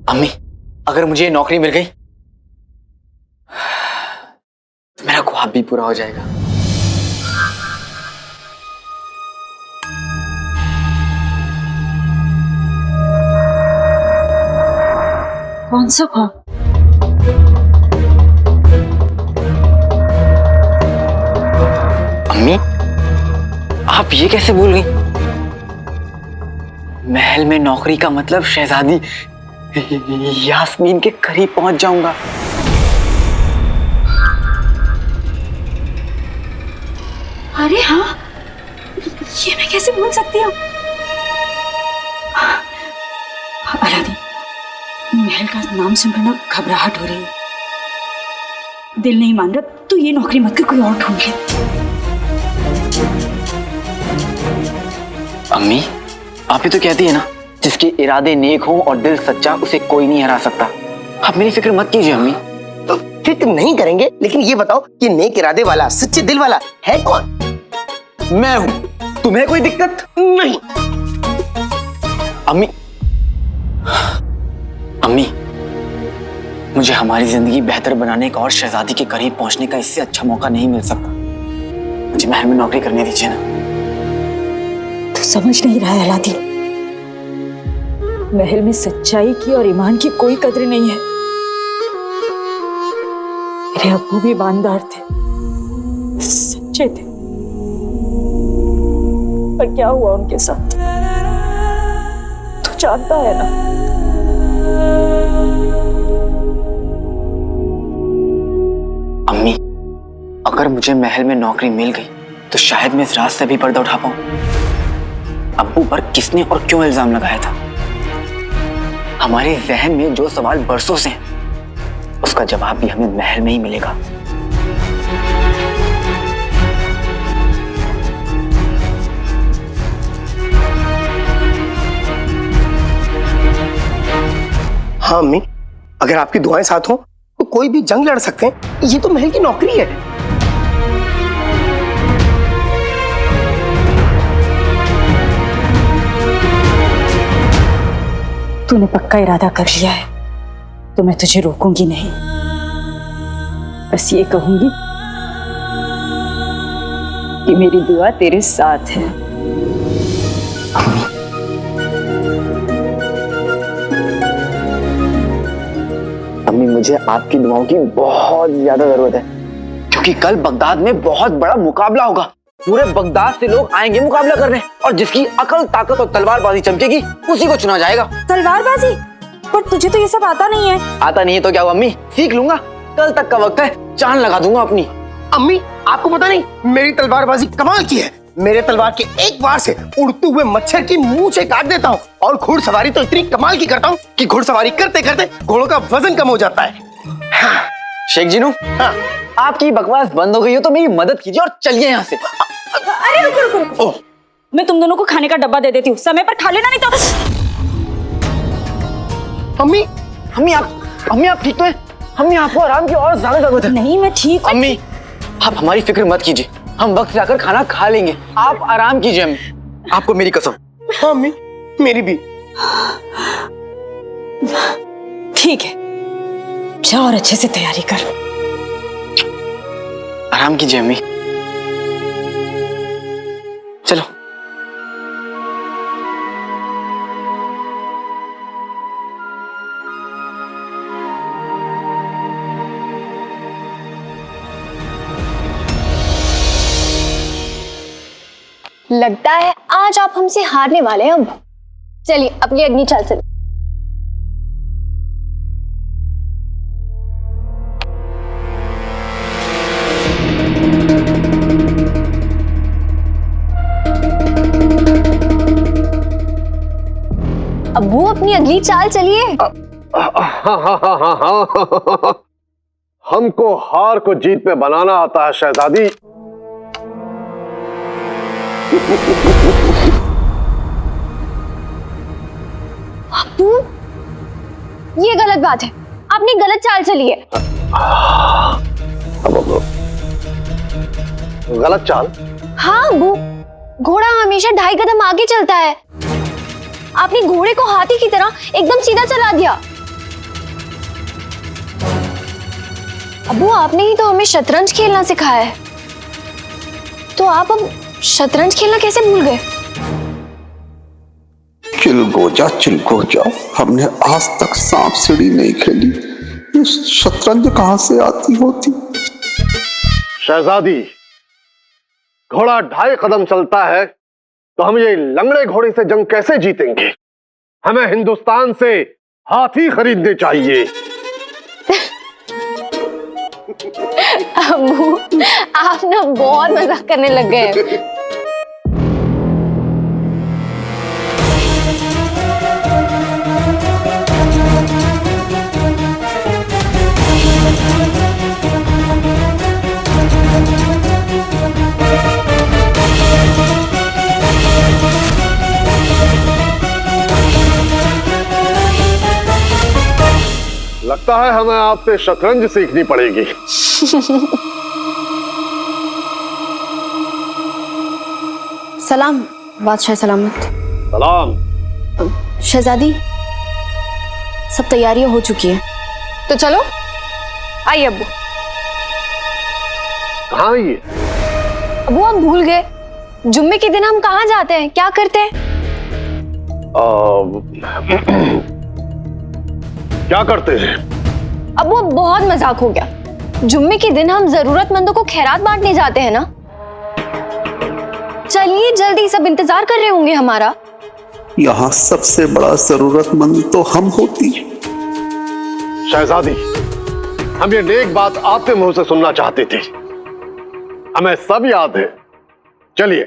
अम्मी, अगर मुझे ये नौकरी मिल गई तो मेरा ख्वाब भी पूरा हो जाएगा। कौन सा ख्वाब? अम्मी, आप ये कैसे भूल गई? महल में नौकरी का मतलब शहजादी यास्मीन के करीब पहुंच जाऊंगा। अरे हाँ, ये मैं कैसे भूल सकती हूँ? अलादीन, महल का नाम सुनकर ना घबराहट हो रही है। दिल नहीं मान रहा तो ये नौकरी मत कर, कोई और ढूंढ ले। अम्मी, आप ही तो कहती है ना, जिसके इरादे नेक हों और दिल सच्चा उसे कोई नहीं हरा सकता। आप मेरी फिक्र मत कीजिए अम्मी। तो फिक्र नहीं करेंगे, लेकिन ये बताओ कि नेक इरादे वाला सच्चे दिल वाला है कौन? मैं हूं। तुम्हें कोई दिक्कत नहीं। अम्मी, अम्मी, मुझे हमारी जिंदगी बेहतर बनाने का और शहजादी के करीब पहुंचने का इससे अच्छा मौका नहीं मिल सकता। मुझे महल में नौकरी करने दीजिए ना। तो समझ नहीं रहा है अलादीन, महल में सच्चाई की और ईमान की कोई कद्र नहीं है। मेरे अब्बू भी ईमानदार थे, सच्चे थे, पर क्या हुआ उनके साथ तू जानता है ना। अम्मी, अगर मुझे महल में नौकरी मिल गई तो शायद मैं इस रात से भी पर्दा उठा पाऊं। अब्बू पर किसने और क्यों इल्जाम लगाया था? हमारे जहन में जो सवाल बरसों से हैं, उसका जवाब भी हमें महल में ही मिलेगा। हाँ अम्मी, अगर आपकी दुआएं साथ हो तो कोई भी जंग लड़ सकते हैं। ये तो महल की नौकरी है। तूने पक्का इरादा कर लिया है तो मैं तुझे रोकूंगी नहीं। बस ये कहूंगी कि मेरी दुआ तेरे साथ है। अम्मी, मुझे आपकी दुआओं की बहुत ज्यादा जरूरत है, क्योंकि कल बगदाद में बहुत बड़ा मुकाबला होगा। पूरे बगदाद से लोग आएंगे मुकाबला करने, और जिसकी अकल, ताकत और तलवारबाजी चमकेगी उसी को चुना जाएगा। तलवारबाजी? पर तुझे तो ये सब आता नहीं है। आता नहीं है तो क्या हुआ अम्मी, सीख लूंगा। कल तक का वक्त है, चांद लगा दूंगा अपनी। अम्मी, आपको पता नहीं, मेरी तलवारबाजी कमाल की है। मेरे तलवार के एक वार से उड़ते हुए मच्छर की मुंह से काट देता हूँ, और घुड़सवारी तो इतनी कमाल की करता हूँ कि घुड़सवारी करते करते घोड़ों का वजन कम हो जाता है। हाँ। शेख जीनू, हाँ। आपकी बकवास बंद हो गई हो तो मेरी मदद कीजिए और चलिए यहाँ से। अरे रुको रुको रुको। ओह, मैं तुम दोनों को खाने का डब्बा दे देती हूँ, समय पर खा लेना, नहीं तो। अम्मी, अम्मी आप ठीक तो हैं? अम्मी, आपको आराम की और ज्यादा जरूरत है। नहीं, मैं ठीक हूँ। अम्मी, आप हमारी फिक्र मत कीजिए, हम वक्त से आकर खाना खा लेंगे। आप आराम कीजिए अम्मी, आपको मेरी कसम। हाँ अम्मी, मेरी भी। ठीक है, जा और अच्छे से तैयारी कर। आराम कीजिए अम्मी, चलो। लगता है आज आप हमसे हारने वाले हैं। अब चलिए अपनी अग्नि चाल चलिए। अब्बू, अपनी अगली चाल चलिए। हमको हार को जीत में बनाना आता है शहजादी। अब्बू, ये गलत बात है, आपने गलत चाल चली है। गलत चाल? हाँ अब्बू, घोड़ा हमेशा 2.5 कदम आगे चलता है। आपने घोड़े को हाथी की तरह एकदम सीधा चला दिया। अबू आपने ही तो हमें शतरंज खेलना सिखाया है, तो आप अब शतरंज खेलना कैसे भूल गए? चिलगोजा, हमने आज तक सांप सीढ़ी नहीं खेली, ये शतरंज कहां से आती होती? शहजादी, घोड़ा 2.5 कदम चलता है तो हम ये लंगड़े घोड़े से जंग कैसे जीतेंगे? हमें हिंदुस्तान से हाथी खरीदने चाहिए। अबू आप ना बहुत मजाक करने लग गए हैं। लगता है हमें आपसे शतरंज सीखनी पड़ेगी। सलाम बादशाह सलामत। सलाम। शहजादी, सब तैयारियां हो चुकी हैं, तो चलो आइए। अबू कहाँ ये? अबू आप भूल गए, जुम्मे के दिन हम कहाँ जाते हैं, क्या करते हैं? क्या करते हैं? अब वो बहुत मजाक हो गया। जुम्मे के दिन हम जरूरतमंदों को खैरात बांटने जाते हैं ना। चलिए जल्दी, सब इंतजार कर रहे होंगे हमारा। यहाँ सबसे बड़ा जरूरतमंद तो हम होती। शहजादी, हम ये नेक बात आपके मुंह से सुनना चाहते थे। हमें सब याद है। चलिए।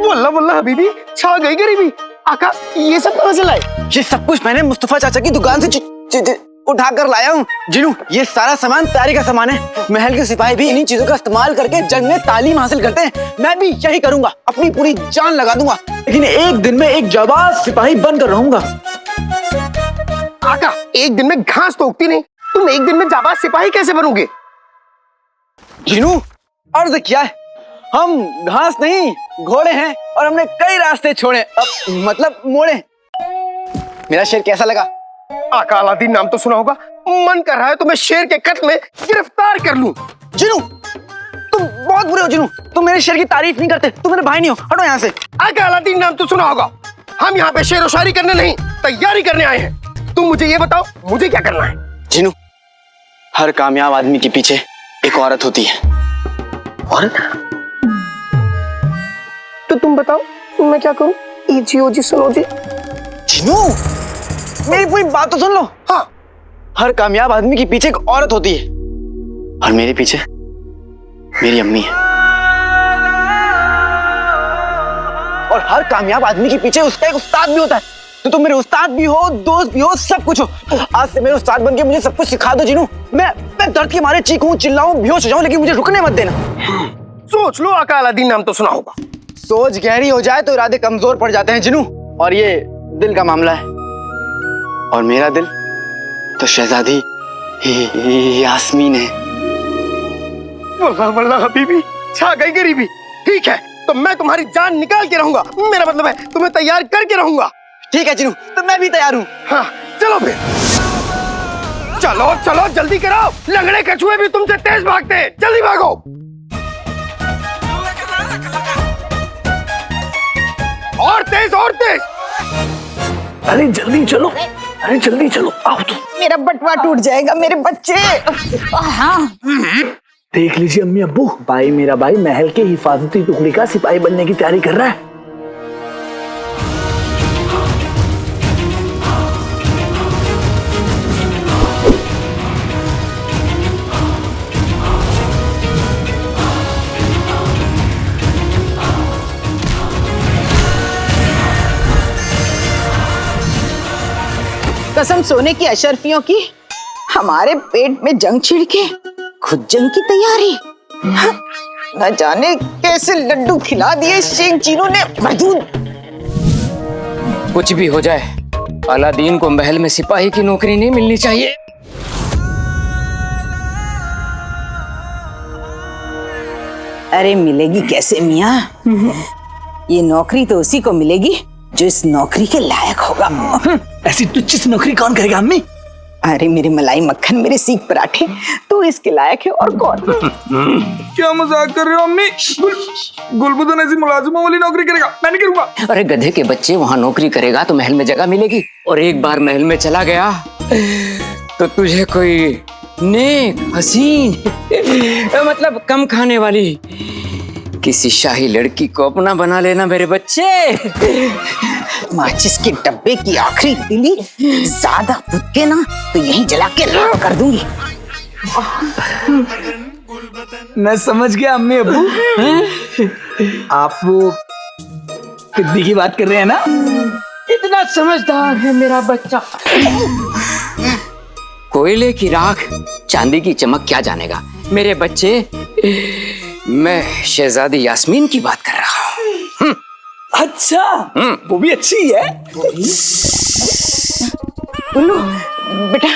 वल्ला वल्ला हबीबी, छा गई गरीबी। आका, ये सब कहां से लाए? ये सब कुछ मैंने मुस्तफा चाचा की दुकान से उठा कर लाया हूँ। जिनू, ये सारा सामान तैयारी का सामान है। महल के सिपाही भी इन्हीं चीजों का इस्तेमाल करके जंग में तालीम हासिल करते हैं। मैं भी यही करूंगा, अपनी पूरी जान लगा दूंगा, लेकिन एक दिन में एक जाबाज सिपाही बनकर रहूंगा। आका, एक दिन में घास तो उगती नहीं, तुम एक दिन में जाबाज सिपाही कैसे बनोगे? जिनू, अर्ज क्या है, हम घास नहीं घोड़े हैं और हमने कई रास्ते छोड़े, मतलब मोड़े। मेरा शेर कैसा लगा? आका, अलादीन नाम तो सुना होगा। मन कर रहा है तुम्हें शेर के कत्ल में गिरफ्तार कर लूं। जिनू, तुम बहुत बुरे हो। जिनू, तुम मेरे शेर की तारीफ नहीं करते, तुम मेरे भाई नहीं हो, हटो यहाँ से। आका, अलादीन नाम तो सुना होगा। हम यहाँ पे शेर व शायरी करने नहीं, तैयारी करने आए हैं। तुम मुझे ये बताओ, मुझे क्या करना है? जिनू, हर कामयाब आदमी के पीछे एक औरत होती है। औरत? तो तुम बताओ, मैं क्या करूं? ई जियो जी, सुनो जी। जिनू, मेरी पूरी बात तो सुन लो। हाँ। हर कामयाब आदमी के पीछे एक औरत होती है, और मेरे पीछे मेरी अम्मी है। और हर कामयाब आदमी के पीछे उसका एक उस्ताद भी होता है। तो तुम मेरे उस्ताद भी हो, दोस्त भी हो, सब कुछ हो। आज से मेरे उस्ताद बनके मुझे सब कुछ सिखा दो। जिनू, मैं दर्द के मारे चीखूं, चिल्लाऊं, बेहोश हो जाऊं, लेकिन मुझे रुकने मत देना। सोच लो, आका, अलादीन नाम तो सुना होगा। सोच गहरी हो जाए तो इरादे कमजोर पड़ जाते हैं जिनू, और ये दिल का मामला है। और मेरा दिल तो शहजादी यास्मीन है। वल्लाह वल्लाह हबीबी, छा गई गरीबी। ठीक है, तो मैं तुम्हारी जान निकाल के रहूंगा। मेरा मतलब है तुम्हें तैयार करके रहूंगा। ठीक है जिनू, तो मैं भी तैयार हूँ। हाँ, चलो फिर। चलो चलो, जल्दी करो। लंगड़े कछुए भी तुमसे तेज भागते हैं, जल्दी भागो। और तेज, और तेज। अरे जल्दी चलो, अरे जल्दी चलो, आओ तो। मेरा बटवा टूट जाएगा, मेरे बच्चे। हाँ, देख लीजिए अम्मी अब्बू, भाई मेरा भाई महल के हिफाजती टुकड़ी का सिपाही बनने की तैयारी कर रहा है। कसम सोने की अशरफियों की, हमारे पेट में जंग छिड़ के खुद जंग की तैयारी। हाँ, न जाने कैसे लड्डू खिला दिए शेख चीनों ने। मजदूर कुछ भी हो जाए, अलादीन को महल में सिपाही की नौकरी नहीं मिलनी चाहिए। अरे मिलेगी कैसे मियाँ? ये नौकरी तो उसी को मिलेगी जो इस नौकरी के लायक होगा। ऐसी तुच्छ सी नौकरी कौन करेगा अम्मी? अरे मेरे मलाई मक्खन, मेरे सीख पराठे, तू इसके लायक है और कौन? क्या मजाक कर रहे हो अम्मी? गुलबदन ऐसी मुलाजिमों वाली नौकरी करेगा? मैं नहीं करूंगा। अरे गधे के बच्चे, वहां नौकरी करेगा तो महल में जगह मिलेगी, और एक बार महल में चला गया तो तुझे कोई नेक हसीन मतलब कम खाने वाली किसी शाही लड़की को अपना बना लेना मेरे बच्चे। माचिस के डब्बे की आखिरी तिली ज्यादा फुदके ना तो यहीं जला के राख कर दूंगी। मैं समझ गया अम्मी अब्बू। आप वो पिद्दी की बात कर रहे हैं ना? इतना समझदार है मेरा बच्चा। कोयले की राख चांदी की चमक क्या जानेगा मेरे बच्चे। मैं शहजादी यास्मीन की बात कर रहा हूँ। अच्छा, वो भी अच्छी है। उल्लू बेटा,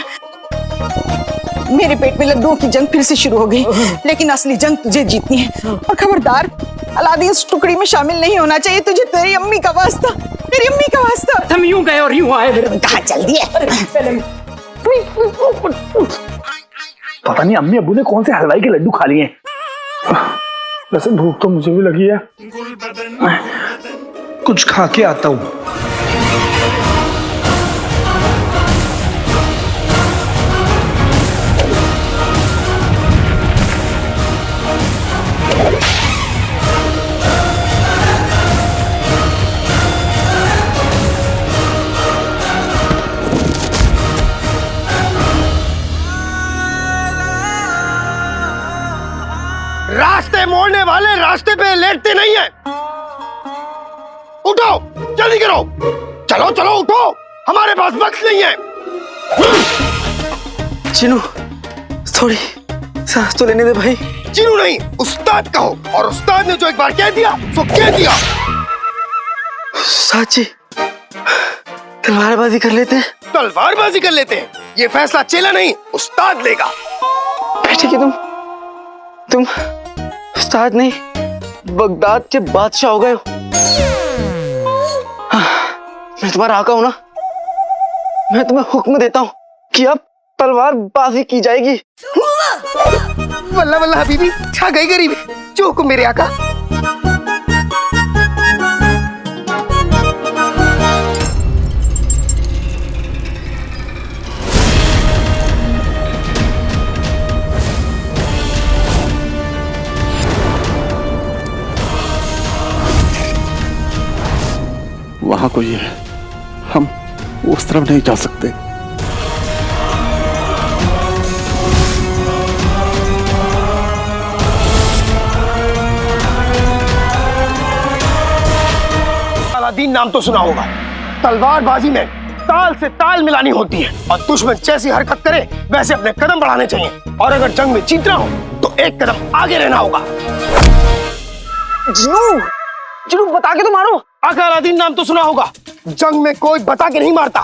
मेरे पेट में लड्डुओं की जंग फिर से शुरू हो गई, लेकिन असली जंग तुझे जीतनी है। और खबरदार, अलादीन इस टुकड़ी में शामिल नहीं होना चाहिए तुझे। तेरी अम्मी का वास्ता, तेरी अम्मी का वास्ता। हम यूं गए और यूं आए मेरे। कहाँ चल दिए? पता नहीं अम्मी अब्बू ने कौन से हलवाई के लड्डू खा लिए। वैसे भूख तो मुझे भी लगी है, कुछ खा के आता हूँ। रास्ते मोड़ने वाले रास्ते पे लेटते नहीं है। उठो, जल्दी करो, चलो चलो उठो, हमारे पास वक्त नहीं है। चिनू, थोड़ी सांस तो लेने दे भाई। चिनू नहीं, उस्ताद कहो, और उस्ताद ने जो एक बार कह दिया सो कह दिया। साची, तलवारबाजी कर लेते हैं। तलवारबाजी कर लेते हैं, ये फैसला चेला नहीं उस्ताद लेगा। बैठे कि तुम उस्ताद नहीं बगदाद के बादशाह हो गए हो। मैं तुम्हारा आका हूं ना, मैं तुम्हें हुक्म देता हूं कि अब तलवारबाजी की जाएगी। वल्ला वल्ला हबीबी, छा गई गरीबी, जो हुक्म मेरे आका। वहां कोई है, हम उस तरफ नहीं जा सकते। अलादीन नाम तो सुना होगा। तलवारबाजी में ताल से ताल मिलानी होती है, और दुश्मन जैसी हरकत करे वैसे अपने कदम बढ़ाने चाहिए, और अगर जंग में जीतना हो तो एक कदम आगे रहना होगा। चिनू बता के तो मारो। आका अलादीन नाम तो सुना होगा। जंग में कोई बता के नहीं मारता।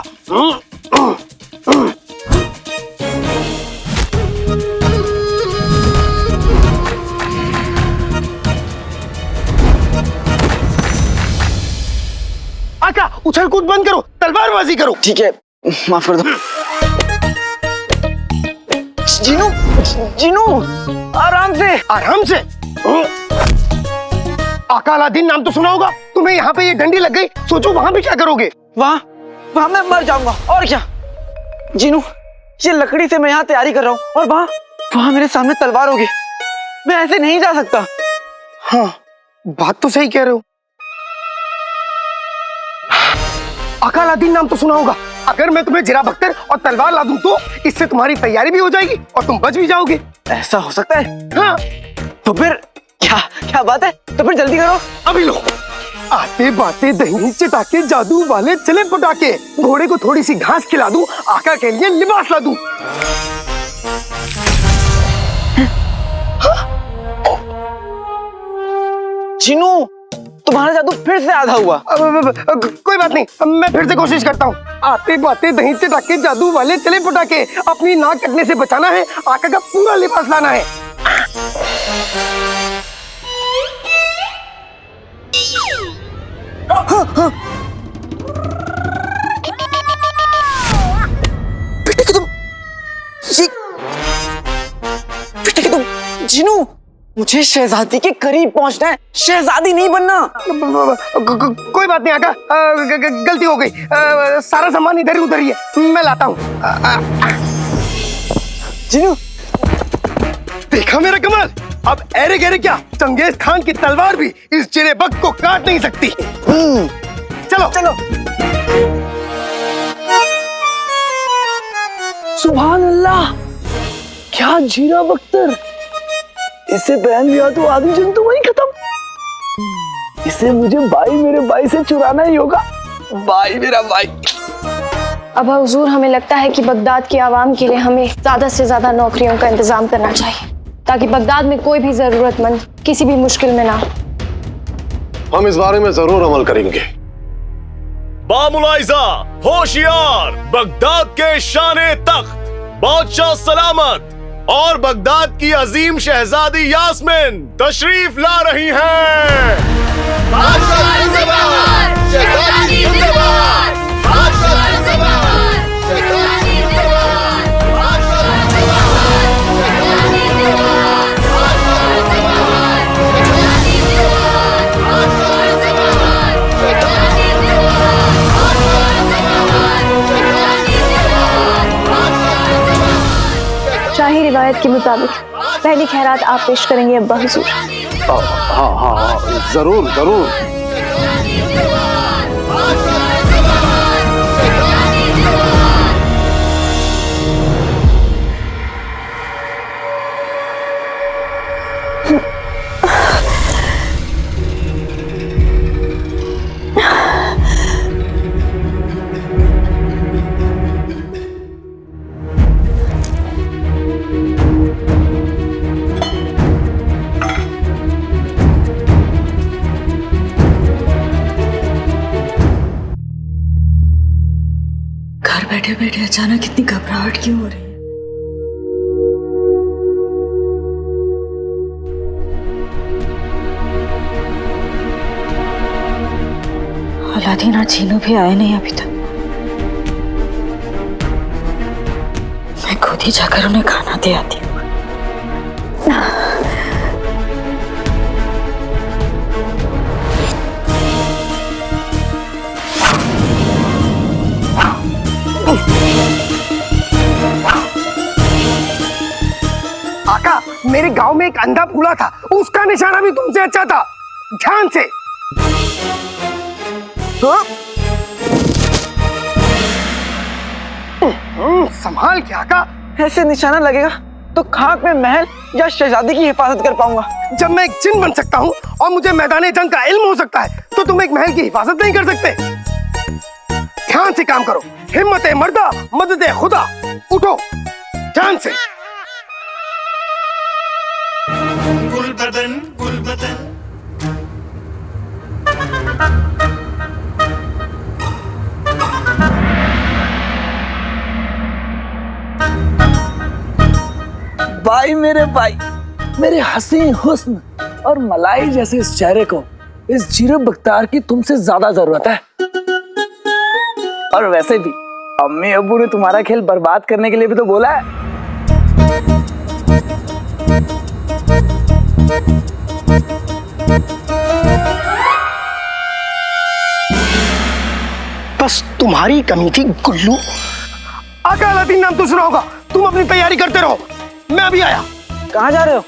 आका, उछल कूद बंद करो, तलवारबाजी करो। ठीक है, माफ कर दो। जिनू, आराम से, आराम से। आका अलादीन नाम तो सुना होगा। तुम्हें यहाँ पे ये डंडी लग गई, सोचो वहां भी क्या करोगे। वहां मैं मर जाऊंगा और क्या। जिनू, ये लकड़ी से मैं यहाँ तैयारी कर रहा हूँ, और वहां मेरे सामने तलवार होगी। मैं ऐसे नहीं जा सकता। हाँ, बात तो सही कह रहे हो। आका अलादीन नाम तो सुना होगा। अगर मैं तुम्हें जिरा बख्तर और तलवार ला दूं तो इससे तुम्हारी तैयारी भी हो जाएगी और तुम बच भी जाओगे। ऐसा हो सकता है? हाँ। तो फिर क्या बात है? तो फिर जल्दी करो। अभी लो। आते बाते दही चटाके जादू वाले चले पटाके, घोड़े को थोड़ी सी घास खिला दूं, आका के लिए लिबास ला दूं। जिनू, तुम्हारा जादू फिर से आधा हुआ। कोई बात नहीं, मैं फिर से कोशिश करता हूँ। आते बाते दही चटाके जादू वाले चले पटाके, अपनी नाक कटने से बचाना है, आका का पूरा लिबास लाना है। जिनू, मुझे शहजादी के करीब पहुंचना है, शहजादी नहीं बनना। कोई बात नहीं आका, गलती हो गई। सारा सामान इधर ही उधर ही है, मैं लाता हूँ। जिनू, देखा मेरा कमाल? अब ऐरे गहरे क्या, चंगेज खान की तलवार भी इस चिरे बक को काट नहीं सकती। चलो चलो। सुभान अल्लाह, क्या जीरा बख्तर, इससे पहन लिया तो आधी जंग तो वहीं खत्म। इसे मुझे मेरे भाई से चुराना ही होगा। भाई मेरा भाई। अब हुजूर, हमें लगता है कि बगदाद की आवाम के लिए हमें ज्यादा से ज्यादा नौकरियों का इंतजाम करना चाहिए, ताकि बगदाद में कोई भी जरूरतमंद किसी भी मुश्किल में ना हो। हम इस बारे में जरूर अमल करेंगे। बामुलाइजा, होशियार, बगदाद के शाने तख्त, बादशाह सलामत और बगदाद की अजीम शहजादी यास्मिन तशरीफ ला रही हैं। बादशाह जिंदाबाद, शहजादी जिंदाबाद, बादशाह जिंदाबाद, शहजादी जिंदाबाद, बादशाह जिंदाबाद, शहजादी जिंदाबाद, बादशाह जिंदाबाद, शहजादी जिंदाबाद, बादशाह जिंदाबाद, शहजादी जिंदाबाद, बादशाह जिंदाबाद, शहजादी जिंदाबाद, बादशाह जिंदाबाद। शाही रिवायत के मुताबिक पहली खैरात आप पेश करेंगे अब्बा हुजूर। हाँ, जरूर जरूर। घर बैठे बैठे अचानक इतनी घबराहट क्यों हो रही है? अलादीन और जीनू भी आए नहीं अभी तक। मैं खुद ही जाकर उन्हें खाना दे आती हूँ। आका, मेरे गांव में एक अंधा फूला था, उसका निशाना भी तुमसे अच्छा था। ध्यान से। संभाल के आका। ऐसे निशाना लगेगा तो खाक में महल या शहजादी की हिफाजत कर पाऊंगा। जब मैं एक जिन बन सकता हूँ और मुझे मैदान जंग का इल्म हो सकता है, तो तुम एक महल की हिफाजत नहीं कर सकते। ध्यान से काम करो। हिम्मत मर्दा, मदद खुदा। उठो ध्यान से। गुलबदन गुलबदन। भाई मेरे भाई, मेरे हसीन हुस्न और मलाई जैसे इस चेहरे को इस जीरो बख्तार की तुमसे ज्यादा जरूरत है। और वैसे भी अम्मी अब्बू ने तुम्हारा खेल बर्बाद करने के लिए भी तो बोला है। बस तुम्हारी कमी थी गुल्लू। आका, अलादीन नाम तो सुना होगा। तुम अपनी तैयारी करते रहो, मैं अभी आया। कहाँ जा रहे हो?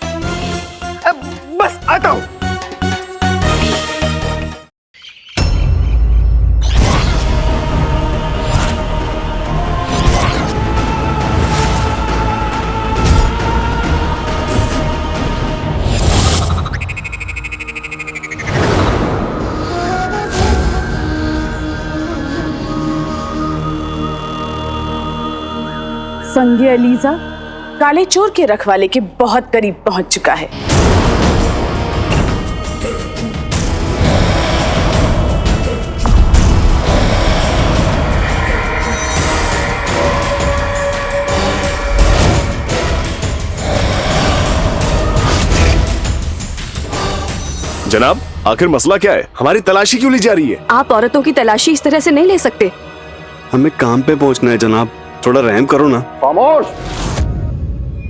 बस आता हूँ। संगे अलीजा काले चोर के रखवाले के बहुत करीब पहुंच चुका है। जनाब, आखिर मसला क्या है? हमारी तलाशी क्यों ली जा रही है? आप औरतों की तलाशी इस तरह से नहीं ले सकते। हमें काम पे पहुंचना है जनाब, थोड़ा रहम करो ना। खामोश,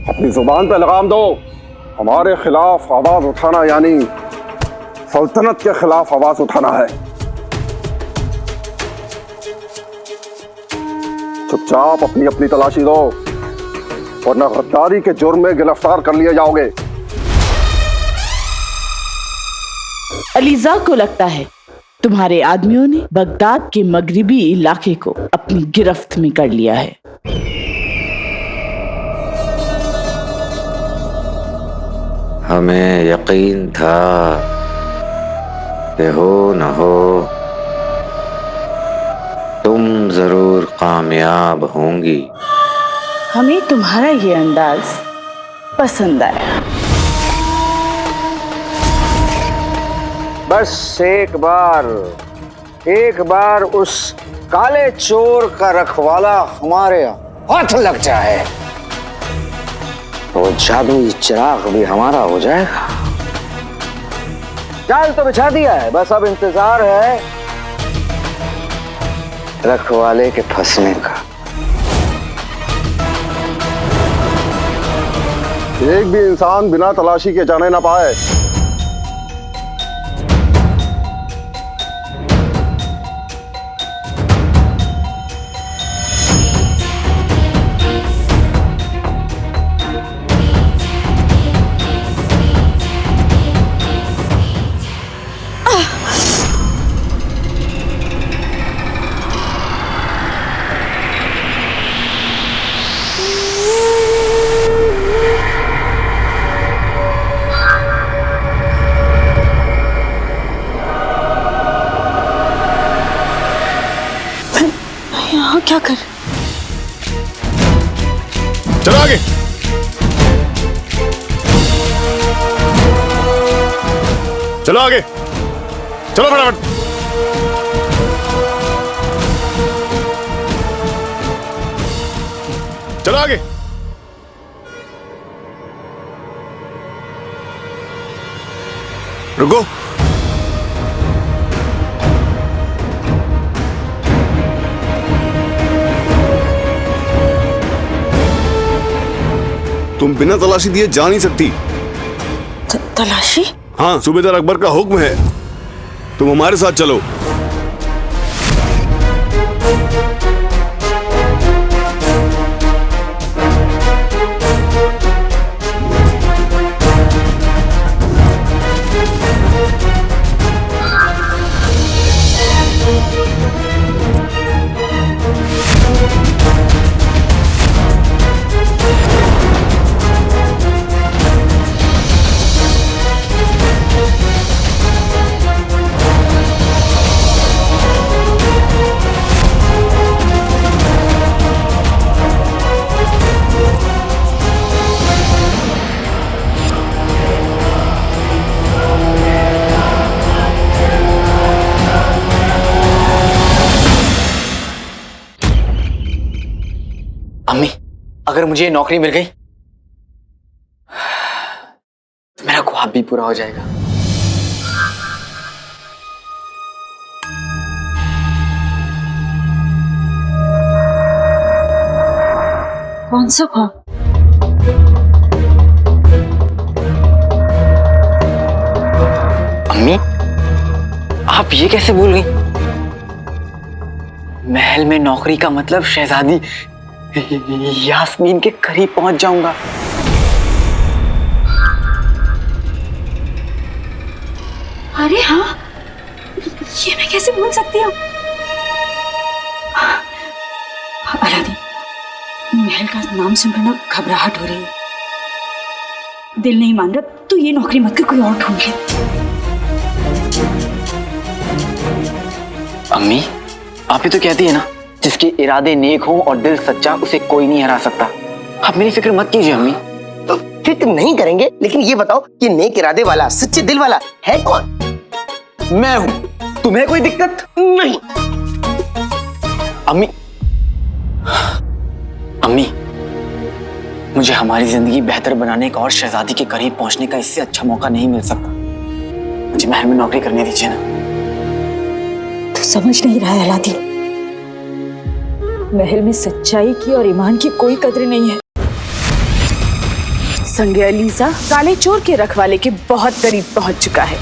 अपनी जुबान पे लगाम दो। हमारे खिलाफ आवाज उठाना यानी सल्तनत के खिलाफ आवाज उठाना है। चुपचाप अपनी अपनी तलाशी दो, वरना गद्दारी के जुर्म में गिरफ्तार कर लिए जाओगे। अलीजा को लगता है तुम्हारे आदमियों ने बगदाद के मगरिबी इलाके को अपनी गिरफ्त में कर लिया है। हमें यकीन था कि हो न हो तुम जरूर कामयाब होंगी। हमें तुम्हारा ये अंदाज पसंद आया। बस एक बार उस काले चोर का रखवाला हमारे हाथ लग जाए तो जादुई चिराग भी हमारा हो जाएगा। जाल तो बिछा दिया है, बस अब इंतजार है रखवाले के फंसने का। एक भी इंसान बिना तलाशी के जाने ना पाए। क्या कर? चलो आगे। चलो आगे, चलो फटाफट। चलो आगे। रुको। तुम बिना तलाशी दिए जा नहीं सकती। तलाशी? हाँ, सूबेदार अकबर का हुक्म है, तुम हमारे साथ चलो। अम्मी, अगर मुझे ये नौकरी मिल गई तो मेरा ख्वाब भी पूरा हो जाएगा। कौन सा ख्वाब? अम्मी, आप ये कैसे भूल गई? महल में नौकरी का मतलब शहजादी यास्मीन के करीब पहुंच जाऊंगा। अरे हाँ, ये मैं कैसे भूल सकती हूँ? अलादीन, महल का नाम सुनकर ना घबराहट हो रही है। दिल नहीं मान रहा, तो ये नौकरी मत कर, कोई और ढूंढ ले। अम्मी, आप ही तो कहती है ना, जिसके इरादे नेक हों और दिल सच्चा, उसे कोई नहीं हरा सकता। आप मेरी फिक्र मत कीजिए अम्मी। तो फिक्र नहीं करेंगे, लेकिन ये बताओ कि नेक इरादे वाला, सच्चे दिल वाला है कौन? मैं हूं। तुम्हें कोई दिक्कत नहीं। अम्मी, अम्मी, मुझे हमारी जिंदगी बेहतर बनाने का और शहजादी के करीब पहुंचने का इससे अच्छा मौका नहीं मिल सकता। मुझे महल में नौकरी करने दीजिए ना। तू समझ नहीं रहा है अलादीन, महल में सच्चाई की और ईमान की कोई कदर नहीं है। संगे अलीजा काले चोर के रखवाले के बहुत करीब पहुंच चुका है।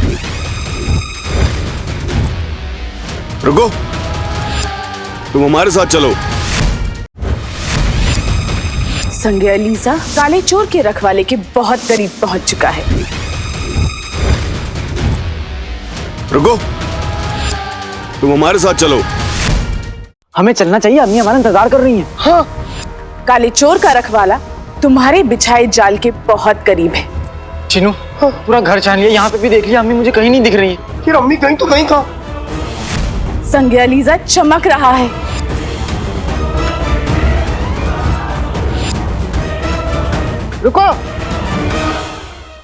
रुको, तुम हमारे साथ चलो। संगे अलीजा काले चोर के रखवाले के बहुत करीब पहुंच चुका है। रुको, तुम हमारे साथ चलो। हमें चलना चाहिए, अम्मी हमारा इंतजार कर रही हैं। हाँ, काले चोर का रखवाला तुम्हारे बिछाए जाल के बहुत करीब है। चिनू, पूरा घर छान लिया, यहाँ पे भी देख लिया, अम्मी मुझे कहीं नहीं दिख रही है। फिर अम्मी कहीं तो कहीं का। संगे अलीजा चमक रहा है। रुको,